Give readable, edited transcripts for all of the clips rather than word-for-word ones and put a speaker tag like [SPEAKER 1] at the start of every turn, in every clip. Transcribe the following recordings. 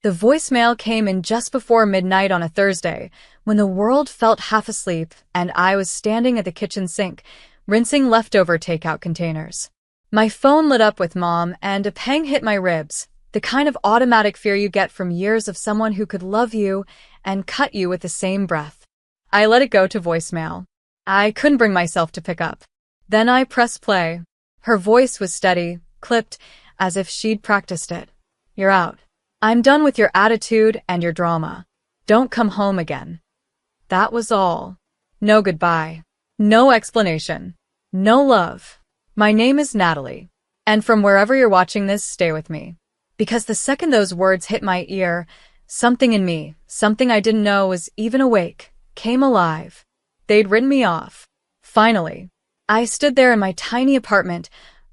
[SPEAKER 1] The voicemail came in just before midnight on a Thursday, when the world felt half asleep and I was standing at the kitchen sink, rinsing leftover takeout containers. My phone lit up with Mom, and a pang hit my ribs, the kind of automatic fear you get from years of someone who could love you and cut you with the same breath. I let it go to voicemail. I couldn't bring myself to pick up. Then I pressed play. Her voice was steady, clipped, as if she'd practiced it. "You're out. I'm done with your attitude and your drama. Don't come home again." That was all. No goodbye. No explanation. No love. My name is Natalie. And from wherever you're watching this, stay with me. Because the second those words hit my ear, something in me, something I didn't know was even awake, came alive. They'd written me off. Finally. I stood there in my tiny apartment,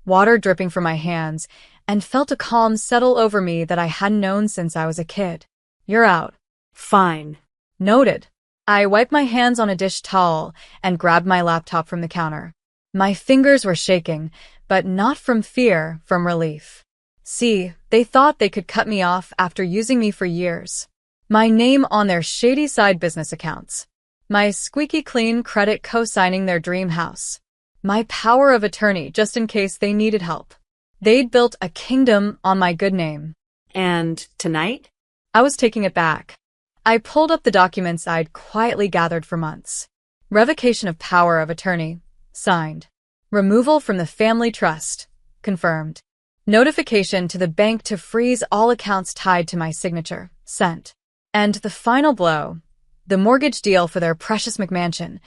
[SPEAKER 1] water dripping from my hands, and felt a calm settle over me that I hadn't known since I was a kid. "You're out."
[SPEAKER 2] Fine.
[SPEAKER 1] Noted. I wiped my hands on a dish towel and grabbed my laptop from the counter. My fingers were shaking, but not from fear, from relief. See, they thought they could cut me off after using me for years. My name on their shady side business accounts. My squeaky clean credit co-signing their dream house. My power of attorney just in case they needed help. They'd built a kingdom on my good name.
[SPEAKER 2] And tonight?
[SPEAKER 1] I was taking it back. I pulled up the documents I'd quietly gathered for months. Revocation of power of attorney. Signed. Removal from the family trust. Confirmed. Notification to the bank to freeze all accounts tied to my signature. Sent. And the final blow. The mortgage deal for their precious McMansion.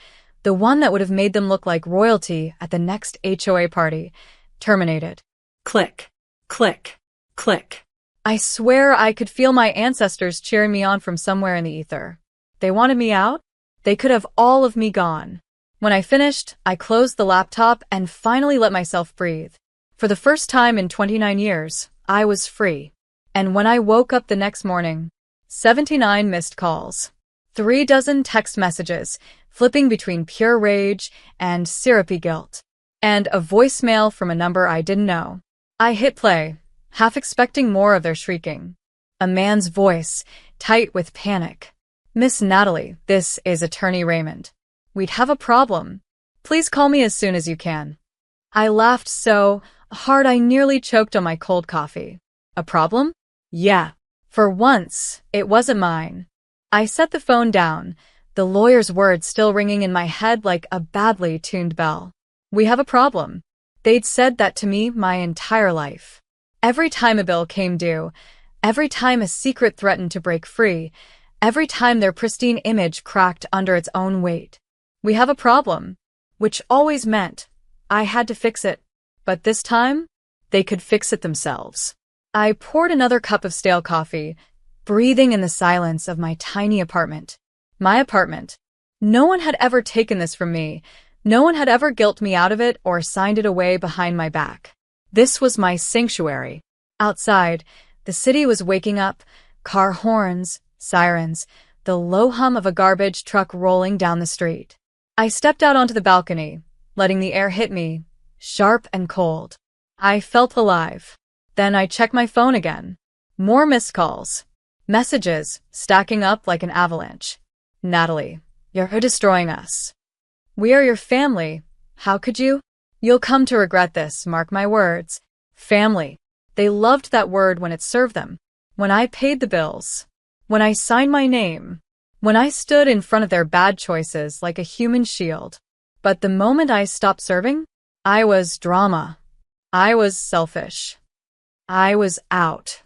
[SPEAKER 1] The one that would have made them look like royalty at the next HOA party. Terminated.
[SPEAKER 2] Click. Click. Click.
[SPEAKER 1] I swear I could feel my ancestors cheering me on from somewhere in the ether. They wanted me out? They could have all of me gone. When I finished, I closed the laptop and finally let myself breathe. For the first time in 29 years, I was free. And when I woke up the next morning, 79 missed calls. 36 text messages, flipping between pure rage and syrupy guilt. And a voicemail from a number I didn't know. I hit play, half expecting more of their shrieking. A man's voice, tight with panic. "Miss Natalie, this is Attorney Raymond. We'd have a problem. Please call me as soon as you can." I laughed so hard I nearly choked on my cold coffee. A problem? Yeah. For once, it wasn't mine. I set the phone down, the lawyer's words still ringing in my head like a badly tuned bell. "We have a problem." They'd said that to me my entire life. Every time a bill came due, every time a secret threatened to break free, every time their pristine image cracked under its own weight. "We have a problem," which always meant I had to fix it. But this time, they could fix it themselves. I poured another cup of stale coffee, breathing in the silence of my tiny apartment. My apartment. No one had ever taken this from me. No one had ever guilted me out of it or signed it away behind my back. This was my sanctuary. Outside, the city was waking up, car horns, sirens, the low hum of a garbage truck rolling down the street. I stepped out onto the balcony, letting the air hit me, sharp and cold. I felt alive. Then I checked my phone again. More missed calls. Messages, stacking up like an avalanche. "Natalie, you're destroying us. We are your family. How could you? You'll come to regret this, mark my words." Family. They loved that word when it served them. When I paid the bills. When I signed my name. When I stood in front of their bad choices like a human shield. But the moment I stopped serving, I was drama. I was selfish. I was out.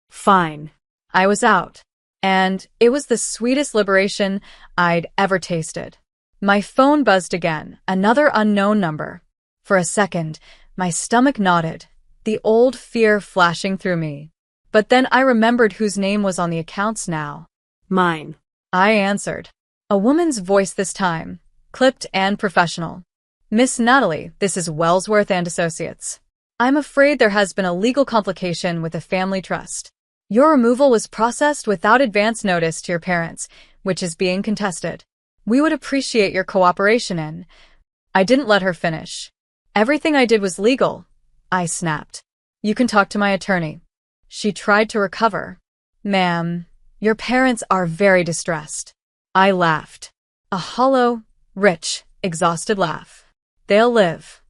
[SPEAKER 2] Fine.
[SPEAKER 1] I was out. And it was the sweetest liberation I'd ever tasted. My phone buzzed again, another unknown number. For a second, my stomach knotted, the old fear flashing through me. But then I remembered whose name was on the accounts now.
[SPEAKER 2] Mine.
[SPEAKER 1] I answered. A woman's voice this time, clipped and professional. "Miss Natalie, this is Wellsworth and Associates. I'm afraid there has been a legal complication with the family trust. Your removal was processed without advance notice to your parents, which is being contested. We would appreciate your cooperation in—" I didn't let her finish. "Everything I did was legal," I snapped. "You can talk to my attorney." She tried to recover. Ma'am, your parents are very distressed. I laughed. A hollow, rich, exhausted laugh. They'll live.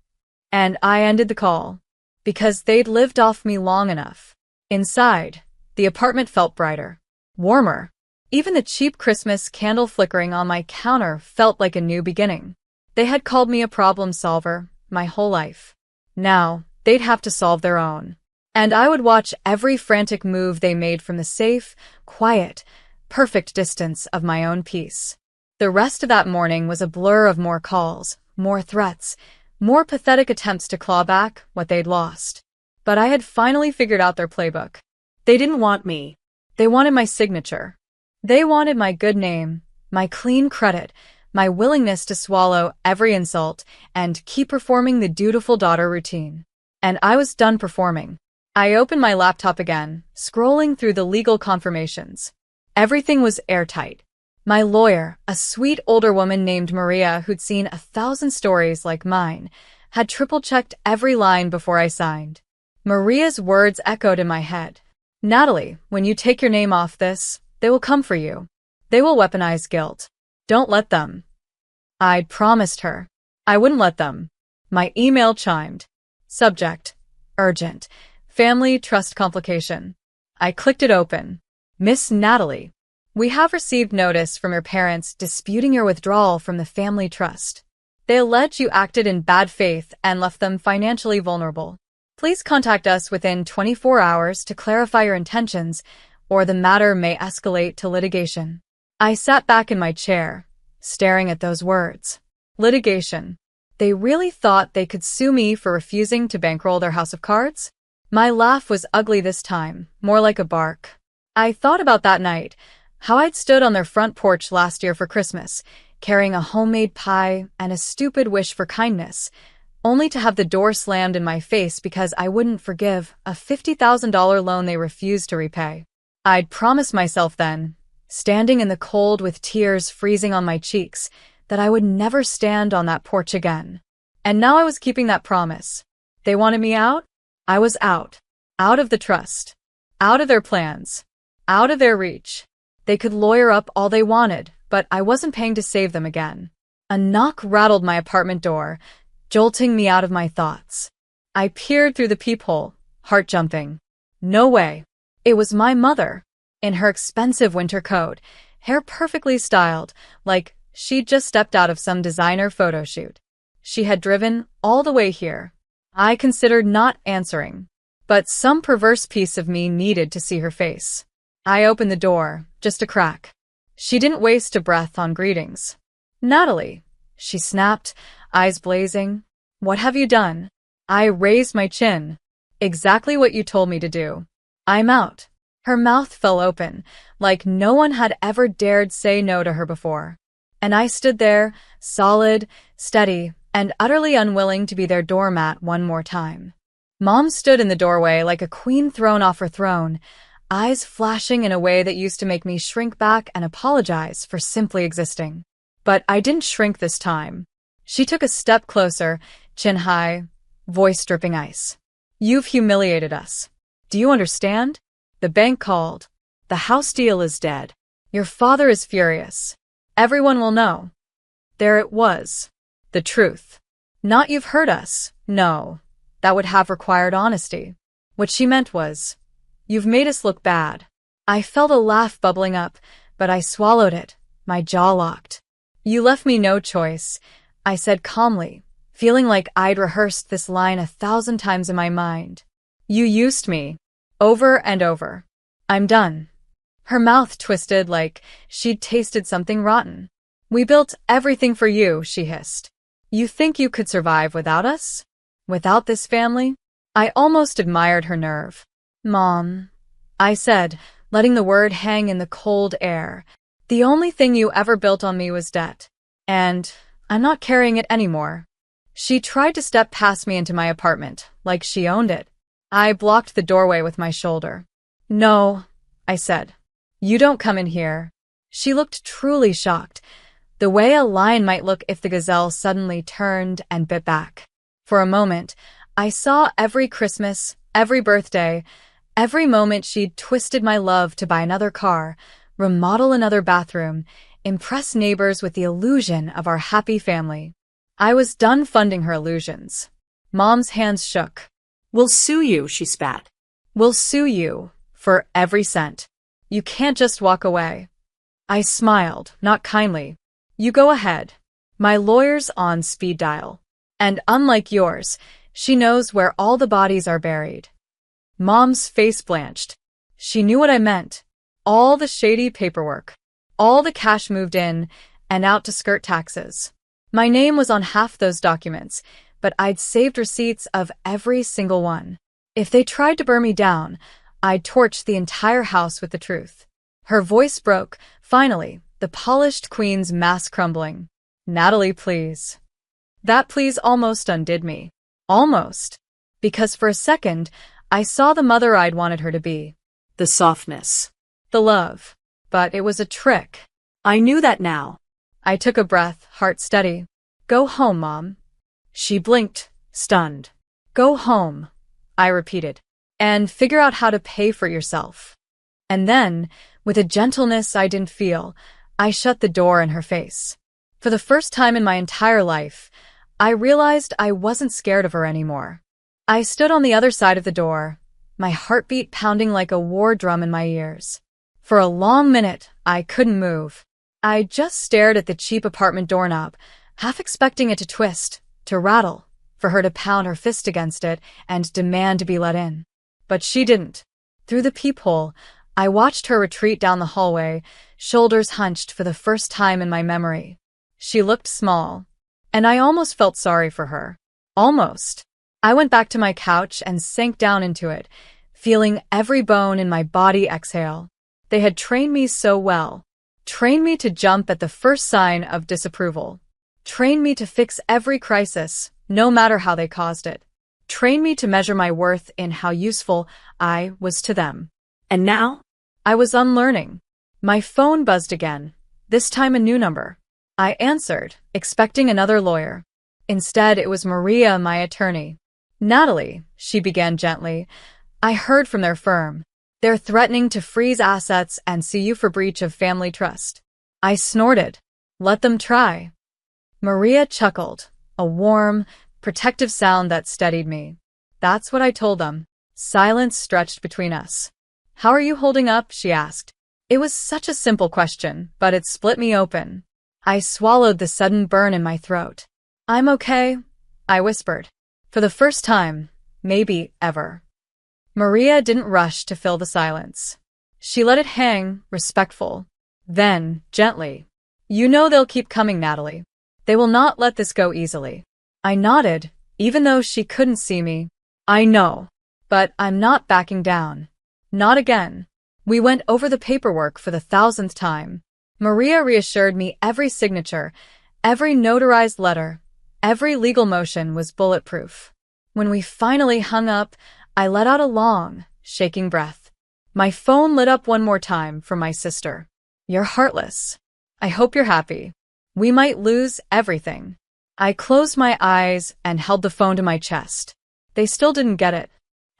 [SPEAKER 1] And I ended the call. Because they'd lived off me long enough. Inside, the apartment felt brighter. Warmer. Even the cheap Christmas candle flickering on my counter felt like a new beginning. They had called me a problem solver my whole life. Now, they'd have to solve their own. And I would watch every frantic move they made from the safe, quiet, perfect distance of my own peace. The rest of that morning was a blur of more calls, more threats, more pathetic attempts to claw back what they'd lost. But I had finally figured out their playbook.
[SPEAKER 2] They didn't want me.
[SPEAKER 1] They wanted my signature. They wanted my good name, my clean credit, my willingness to swallow every insult and keep performing the dutiful daughter routine. And I was done performing. I opened my laptop again, scrolling through the legal confirmations. Everything was airtight. My lawyer, a sweet older woman named Maria who'd seen 1,000 stories like mine, had triple-checked every line before I signed. Maria's words echoed in my head. Natalie, when you take your name off this, they will come for you. They will weaponize guilt. Don't let them. I'd promised her. I wouldn't let them. My email chimed. Subject: urgent. Family trust complication. I clicked it open. Miss Natalie, we have received notice from your parents disputing your withdrawal from the family trust. They allege you acted in bad faith and left them financially vulnerable. Please contact us within 24 hours to clarify your intentions, or the matter may escalate to litigation. I sat back in my chair, staring at those words. Litigation. They really thought they could sue me for refusing to bankroll their house of cards? My laugh was ugly this time, more like a bark. I thought about that night, how I'd stood on their front porch last year for Christmas, carrying a homemade pie and a stupid wish for kindness, only to have the door slammed in my face because I wouldn't forgive a $50,000 loan they refused to repay. I'd promised myself then, standing in the cold with tears freezing on my cheeks, that I would never stand on that porch again. And now I was keeping that promise. They wanted me out? I was out. Out of the trust. Out of their plans. Out of their reach. They could lawyer up all they wanted, but I wasn't paying to save them again. A knock rattled my apartment door, jolting me out of my thoughts. I peered through the peephole, heart jumping. No way. It was my mother, in her expensive winter coat, hair perfectly styled, like she'd just stepped out of some designer photo shoot. She had driven all the way here. I considered not answering, but some perverse piece of me needed to see her face. I opened the door, just a crack. She didn't waste a breath on greetings. Natalie, she snapped, eyes blazing. What have you done? I raised my chin. Exactly what you told me to do. I'm out. Her mouth fell open, like no one had ever dared say no to her before. And I stood there, solid, steady, and utterly unwilling to be their doormat one more time. Mom stood in the doorway like a queen thrown off her throne, eyes flashing in a way that used to make me shrink back and apologize for simply existing. But I didn't shrink this time. She took a step closer, chin high, voice dripping ice. You've humiliated us. Do you understand? The bank called. The house deal is dead. Your father is furious. Everyone will know. There it was. The truth. Not you've hurt us. No. That would have required honesty. What she meant was, you've made us look bad. I felt a laugh bubbling up, but I swallowed it, my jaw locked. You left me no choice, I said calmly, feeling like I'd rehearsed this line 1,000 times in my mind. You used me. Over and over. I'm done. Her mouth twisted like she'd tasted something rotten. We built everything for you, she hissed. You think you could survive without us? Without this family? I almost admired her nerve. Mom, I said, letting the word hang in the cold air. The only thing you ever built on me was debt. And I'm not carrying it anymore. She tried to step past me into my apartment, like she owned it. I blocked the doorway with my shoulder. No, I said. You don't come in here. She looked truly shocked, the way a lion might look if the gazelle suddenly turned and bit back. For a moment, I saw every Christmas, every birthday, Every moment she'd twisted my love to buy another car, remodel another bathroom, impress neighbors with the illusion of our happy family. I was done funding her illusions. Mom's hands shook.
[SPEAKER 2] We'll sue you, she spat.
[SPEAKER 1] We'll sue you for every cent. You can't just walk away. I smiled, not kindly. You go ahead. My lawyer's on speed dial. And unlike yours, she knows where all the bodies are buried. Mom's face blanched. She knew what I meant. All the shady paperwork. All the cash moved in and out to skirt taxes. My name was on half those documents, but I'd saved receipts of every single one. If they tried to burn me down, I'd torch the entire house with the truth. Her voice broke, finally, the polished queen's mask crumbling. Natalie, please. That please almost undid me. Almost. Because for a second, I saw the mother I'd wanted her to be.
[SPEAKER 2] The softness.
[SPEAKER 1] The love. But it was a trick.
[SPEAKER 2] I knew that now.
[SPEAKER 1] I took a breath, heart steady. Go home, Mom. She blinked, stunned. Go home, I repeated, and figure out how to pay for yourself. And then, with a gentleness I didn't feel, I shut the door in her face. For the first time in my entire life, I realized I wasn't scared of her anymore. I stood on the other side of the door, my heartbeat pounding like a war drum in my ears. For a long minute, I couldn't move. I just stared at the cheap apartment doorknob, half expecting it to twist, to rattle, for her to pound her fist against it and demand to be let in. But she didn't. Through the peephole, I watched her retreat down the hallway, shoulders hunched for the first time in my memory. She looked small, and I almost felt sorry for her. Almost. I went back to my couch and sank down into it, feeling every bone in my body exhale. They had trained me so well. Trained me to jump at the first sign of disapproval. Trained me to fix every crisis, no matter how they caused it. Trained me to measure my worth in how useful I was to them.
[SPEAKER 2] And now?
[SPEAKER 1] I was unlearning. My phone buzzed again, this time a new number. I answered, expecting another lawyer. Instead, it was Maria, my attorney. Natalie, she began gently, I heard from their firm. They're threatening to freeze assets and sue you for breach of family trust. I snorted. Let them try. Maria chuckled, a warm, protective sound that steadied me. That's what I told them. Silence stretched between us. How are you holding up? She asked. It was such a simple question, but it split me open. I swallowed the sudden burn in my throat. I'm okay, I whispered. For the first time, maybe ever. Maria didn't rush to fill the silence. She let it hang, respectful. Then, gently. You know they'll keep coming, Natalie. They will not let this go easily. I nodded, even though she couldn't see me. I know. But I'm not backing down. Not again. We went over the paperwork for the 1000th time. Maria reassured me every signature, every notarized letter, every legal motion was bulletproof. When we finally hung up, I let out a long, shaking breath. My phone lit up one more time from my sister. You're heartless. I hope you're happy. We might lose everything. I closed my eyes and held the phone to my chest. They still didn't get it.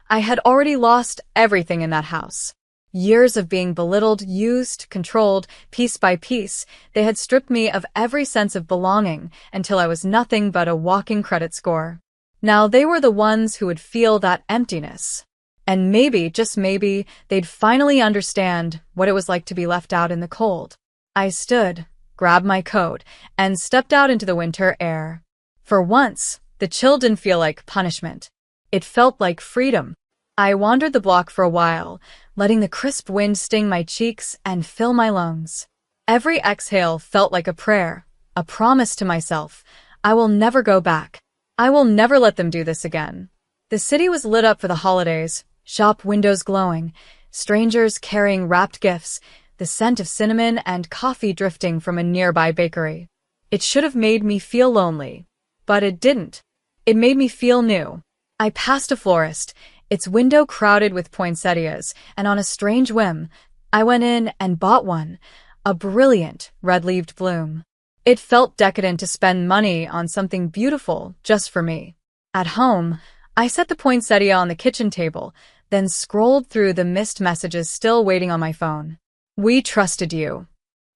[SPEAKER 1] I had already lost everything in that house. Years of being belittled, used, controlled, piece by piece, they had stripped me of every sense of belonging until I was nothing but a walking credit score. Now they were the ones who would feel that emptiness. And maybe, just maybe, they'd finally understand what it was like to be left out in the cold. I stood, grabbed my coat, and stepped out into the winter air. For once, the chill didn't feel like punishment. It felt like freedom. I wandered the block for a while, letting the crisp wind sting my cheeks and fill my lungs. Every exhale felt like a prayer, a promise to myself. I will never go back. I will never let them do this again. The city was lit up for the holidays, shop windows glowing, strangers carrying wrapped gifts, the scent of cinnamon and coffee drifting from a nearby bakery. It should have made me feel lonely, but it didn't. It made me feel new. I passed a florist, its window crowded with poinsettias, and on a strange whim, I went in and bought one, a brilliant red-leaved bloom. It felt decadent to spend money on something beautiful just for me. At home, I set the poinsettia on the kitchen table, then scrolled through the missed messages still waiting on my phone. We trusted you.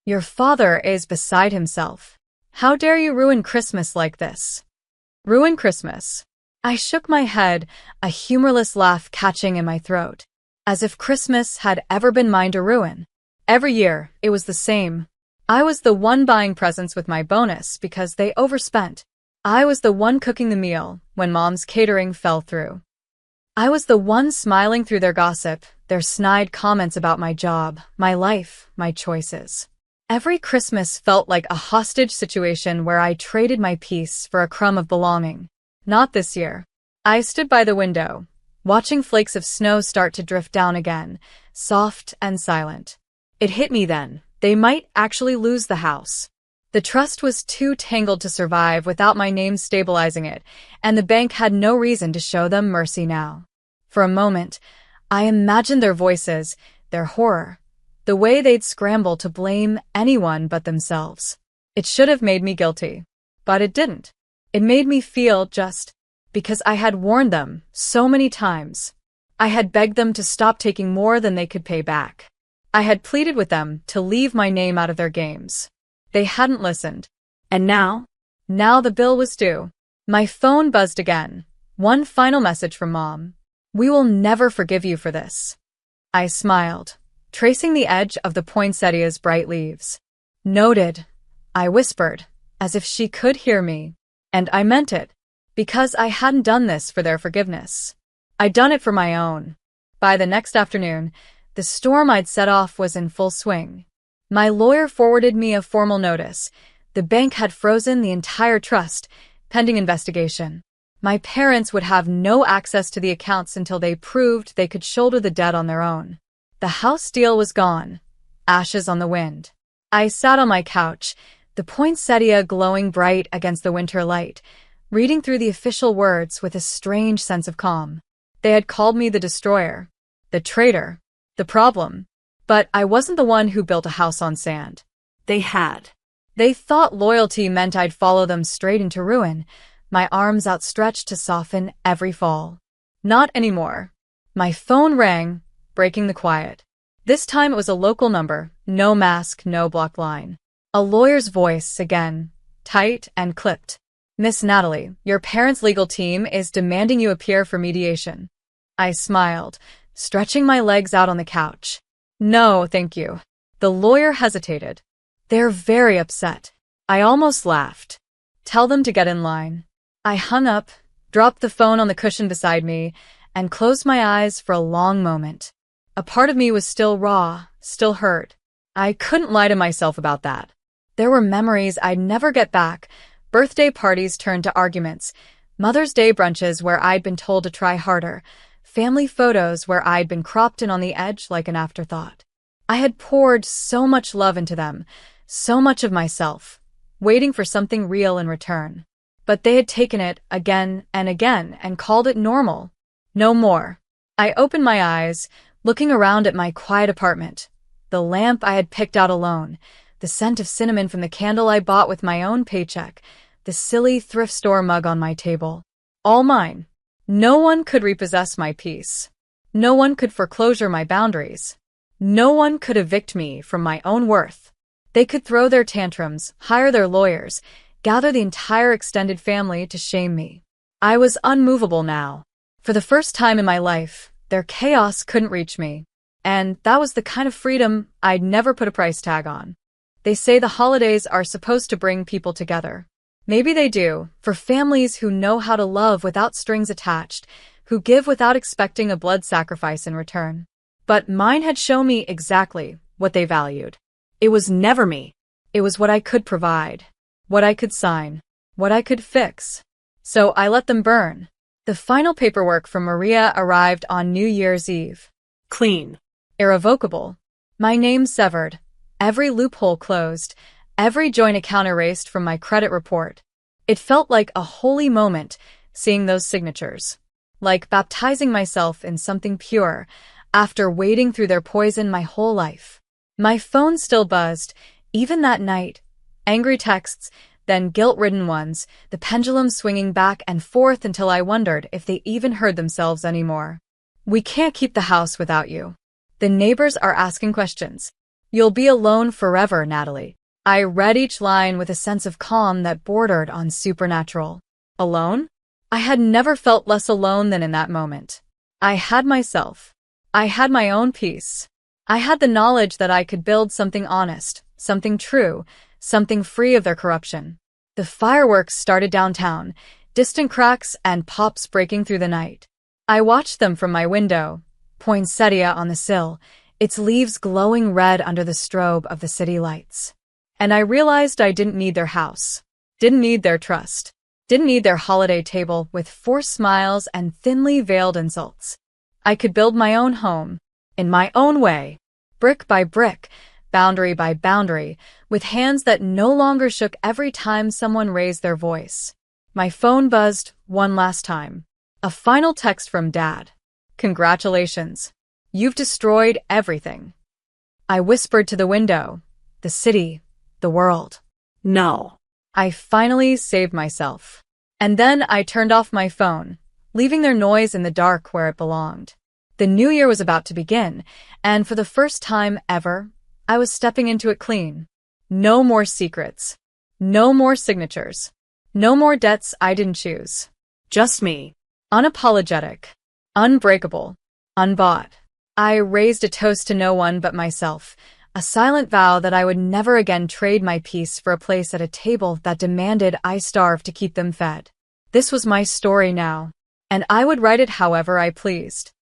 [SPEAKER 1] Your father is beside himself. How dare you ruin Christmas like this? Ruin Christmas. I shook my head, a humorless laugh catching in my throat. As if Christmas had ever been mine to ruin. Every year, it was the same. I was the one buying presents with my bonus because they overspent. I was the one cooking the meal when Mom's catering fell through. I was the one smiling through their gossip, their snide comments about my job, my life, my choices. Every Christmas felt like a hostage situation where I traded my peace for a crumb of belonging. Not this year. I stood by the window, watching flakes of snow start to drift down again, soft and silent. It hit me then. They might actually lose the house. The trust was too tangled to survive without my name stabilizing it, and the bank had no reason to show them mercy now. For a moment, I imagined their voices, their horror, the way they'd scramble to blame anyone but themselves. It should have made me guilty, but it didn't. It made me feel just because I had warned them so many times. I had begged them to stop taking more than they could pay back. I had pleaded with them to leave my name out of their games. They hadn't listened.
[SPEAKER 2] And now?
[SPEAKER 1] Now the bill was due. My phone buzzed again. One final message from Mom. We will never forgive you for this. I smiled, tracing the edge of the poinsettia's bright leaves. Noted, I whispered, as if she could hear me. And I meant it, because I hadn't done this for their forgiveness. I'd done it for my own. By the next afternoon, the storm I'd set off was in full swing. My lawyer forwarded me a formal notice. The bank had frozen the entire trust, pending investigation. My parents would have no access to the accounts until they proved they could shoulder the debt on their own. The house deal was gone, ashes on the wind. I sat on my couch, the poinsettia glowing bright against the winter light, reading through the official words with a strange sense of calm. They had called me the destroyer, the traitor, the problem. But I wasn't the one who built a house on sand.
[SPEAKER 2] They had.
[SPEAKER 1] They thought loyalty meant I'd follow them straight into ruin, my arms outstretched to soften every fall. Not anymore. My phone rang, breaking the quiet. This time it was a local number, no mask, no blocked line. A lawyer's voice again, tight and clipped. Miss Natalie, your parents' legal team is demanding you appear for mediation. I smiled, stretching my legs out on the couch. No, thank you. The lawyer hesitated. They're very upset. I almost laughed. Tell them to get in line. I hung up, dropped the phone on the cushion beside me, and closed my eyes for a long moment. A part of me was still raw, still hurt. I couldn't lie to myself about that. There were memories I'd never get back. Birthday parties turned to arguments, Mother's Day brunches where I'd been told to try harder, family photos where I'd been cropped in on the edge like an afterthought. I had poured so much love into them, so much of myself, waiting for something real in return. But they had taken it again and called it normal. No more. I opened my eyes, looking around at my quiet apartment, the lamp I had picked out alone, the scent of cinnamon from the candle I bought with my own paycheck, the silly thrift store mug on my table. All mine. No one could repossess my peace. No one could foreclosure my boundaries. No one could evict me from my own worth. They could throw their tantrums, hire their lawyers, gather the entire extended family to shame me. I was unmovable now. For the first time in my life, their chaos couldn't reach me. And that was the kind of freedom I'd never put a price tag on. They say the holidays are supposed to bring people together. Maybe they do, for families who know how to love without strings attached, who give without expecting a blood sacrifice in return. But mine had shown me exactly what they valued. It was never me. It was what I could provide, what I could sign, what I could fix. So I let them burn. The final paperwork from Maria arrived on New Year's Eve.
[SPEAKER 2] Clean.
[SPEAKER 1] Irrevocable. My name severed. Every loophole closed, every joint account erased from my credit report. It felt like a holy moment, seeing those signatures. Like baptizing myself in something pure, after wading through their poison my whole life. My phone still buzzed, even that night. Angry texts, then guilt-ridden ones, the pendulum swinging back and forth until I wondered if they even heard themselves anymore. We can't keep the house without you. The neighbors are asking questions. You'll be alone forever, Natalie. I read each line with a sense of calm that bordered on supernatural. Alone? I had never felt less alone than in that moment. I had myself. I had my own peace. I had the knowledge that I could build something honest, something true, something free of their corruption. The fireworks started downtown, distant cracks and pops breaking through the night. I watched them from my window, poinsettia on the sill, its leaves glowing red under the strobe of the city lights. And I realized I didn't need their house, didn't need their trust, didn't need their holiday table with forced smiles and thinly veiled insults. I could build my own home, in my own way, brick by brick, boundary by boundary, with hands that no longer shook every time someone raised their voice. My phone buzzed one last time. A final text from Dad. Congratulations. You've destroyed everything. I whispered to the window, the city, the world.
[SPEAKER 2] No.
[SPEAKER 1] I finally saved myself. And then I turned off my phone, leaving their noise in the dark where it belonged. The new year was about to begin, and for the first time ever, I was stepping into it clean. No more secrets. No more signatures. No more debts I didn't choose.
[SPEAKER 2] Just me.
[SPEAKER 1] Unapologetic. Unbreakable. Unbought. I raised a toast to no one but myself, a silent vow that I would never again trade my peace for a place at a table that demanded I starve to keep them fed. This was my story now, and I would write it however I pleased.